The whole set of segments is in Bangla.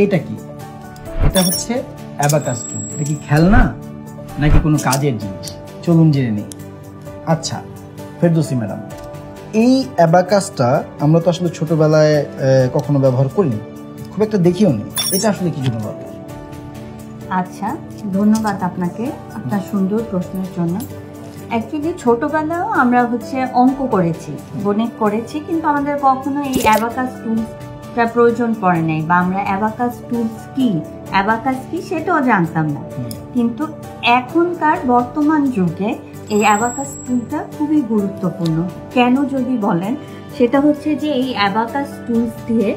এটা কি? এটা হচ্ছে অ্যাবাকাস টুল। এটা কি খেলনা নাকি কোনো কাজের জিনিস? চলুন জেনে নিই। আচ্ছা ফেরদৌসী ম্যাডাম, এই অ্যাবাকাসটা আমরা তো আসলে ছোটবেলায় কখনো ব্যবহার করিনি, খুব একটা দেখিও নি। এটা আসলে কি জন্য দরকার? আচ্ছা, ধন্যবাদ আপনাকে আপনার সুন্দর প্রশ্নের জন্য। অ্যাকচুয়ালি ছোটবেলাও আমরা অঙ্ক করেছি, গণিত করেছি, কিন্তু আমাদের কখনো এই অ্যাবাকাস টুলসটা প্রয়োজন পড়ে নাই, বা আমরা অ্যাবাকাস টুলস কি, অ্যাবাকাস কি সেটাও জানতাম না। কিন্তু এখনকার বর্তমান যুগে এই অ্যাবাকাস টুলটা খুবই গুরুত্বপূর্ণ। কেন যদি বলেন, সেটা হচ্ছে যে এই অ্যাবাকাস টুলস দিয়ে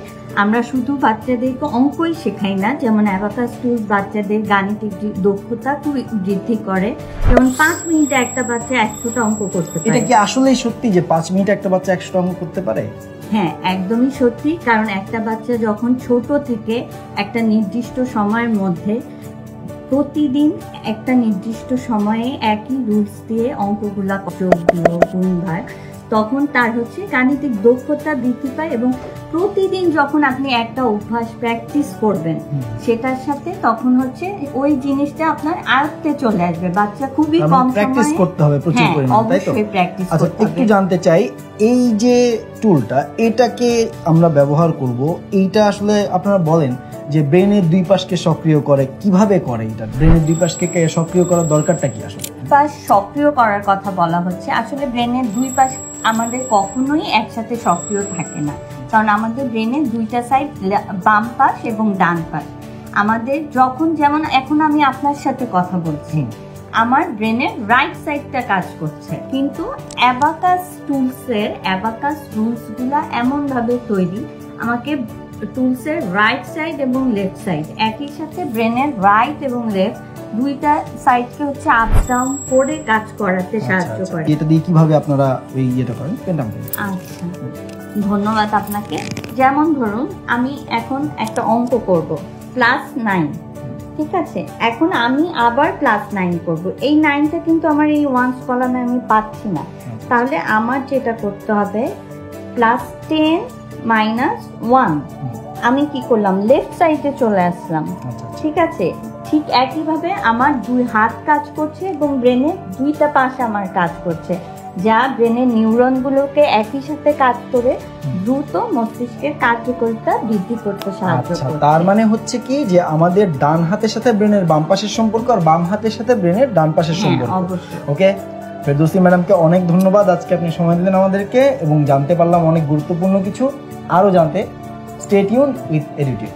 আমরা শুধু বাচ্চাদেরকে অঙ্কই শেখাই না, যেমন অ্যাবাকাস টুলস বাচ্চাদের গাণিতিক দক্ষতা খুব বৃদ্ধি করে। যেমন 5 মিনিটে একটা বাচ্চা 100টা অঙ্ক করতে পারে। এটা কি আসলেই সত্যি যে 5 মিনিটে একটা বাচ্চা 100টা অঙ্ক করতে পারে? হ্যাঁ, একদমই সত্যি। কারণ একটা বাচ্চা যখন ছোট থেকে একটা নির্দিষ্ট সময়ের মধ্যে প্রতিদিন একটা নির্দিষ্ট সময়ে একই রুলস দিয়ে অঙ্কগুলা যোগ বিয়োগ গুণ ভাগ, তখন তার গাণিতিক দক্ষতা বৃদ্ধি পায়। এবং প্রতিদিন যখন আপনি একটা অভ্যাস প্র্যাকটিস করবেন, সেটার সাথে তখন ওই জিনিসটা আপনার আয়ত্তে চলে আসবে। বাচ্চা খুবই কম সময়ে প্র্যাকটিস করতে হবে, প্রচুর পরিমাণে, তাই তো? অবশ্যই প্র্যাকটিস আচ্ছা, করতে হবে। একটু জানতে চাই, এই যে টুলটা, এটাকে আমরা ব্যবহার করব, এইটা আসলে আপনারা বলেন যে ব্রেনের দুই পাশকে সক্রিয় করে, কিভাবে করে এটা? ব্রেনের দুই পাশকে সক্রিয় করার দরকারটা কি আসলে? পাশ সক্রিয় করার কথা বলা হচ্ছে। আসলে ব্রেনের দুই পাশ আমাদের কখনোই একসাথে সক্রিয় থাকে না, কারণ আমাদের ব্রেনের দুইটা সাইড, বাম পাশ এবং ডান পাশ। আমাদের যখন, যেমন এখন আমি আপনার সাথে কথা বলছি, আমার ব্রেনের রাইট সাইডটা কাজ করছে, কিন্তু অ্যাবাকাস টুলসের অ্যাবাকাস রুলসগুলা এমনভাবে তৈরি, আমাকে টুলসের রাইট সাইড এবং লেফট সাইড একই সাথে, ব্রেনের রাইট এবং লেফট দুইটা সাইডকে আপ ডাউন করে কাজ করাতে সাহায্য করে। এটা দিয়ে কিভাবে আপনারা ওই ইয়েটা করেন? আচ্ছা, ধন্যবাদ আপনাকে। যেমন ধরুন, আমি এখন একটা অঙ্ক করব, +9, ঠিক আছে? এখন আমি আবার +9 করব। এই 9টা কিন্তু আমার এই ওয়ান্স কলামে আমি পাচ্ছি না। তাহলে আমার যেটা করতে হবে, +10 - 1, আমি কি করলাম, লেফট সাইডে চলে আসলাম, ঠিক আছে? ঠিক একইভাবে আমার দুই হাত কাজ করছে এবং ব্রেনের দুইটা পাশ আমার কাজ করছে, যা ব্রেনের নিউরনগুলোকে একই সাথে কাজ করে দ্রুত মস্তিষ্কের কার্যকারিতা বৃদ্ধি করতে সাহায্য করে। তার মানে হচ্ছে কি যে আমাদের ডান হাতের সাথে ব্রেনের বাম পাশের সম্পর্ক, আর বাম হাতের সাথে ব্রেনের ডান পাশের সম্পর্ক। অবশ্যই। ওকে, ফেরদৌসী ম্যাডামকে অনেক ধন্যবাদ, আজকে আপনি সময় দিলেন আমাদেরকে এবং জানতে পারলাম অনেক গুরুত্বপূর্ণ কিছু। আরো জানতে স্টে টিউনড উইথ এডুটিউব।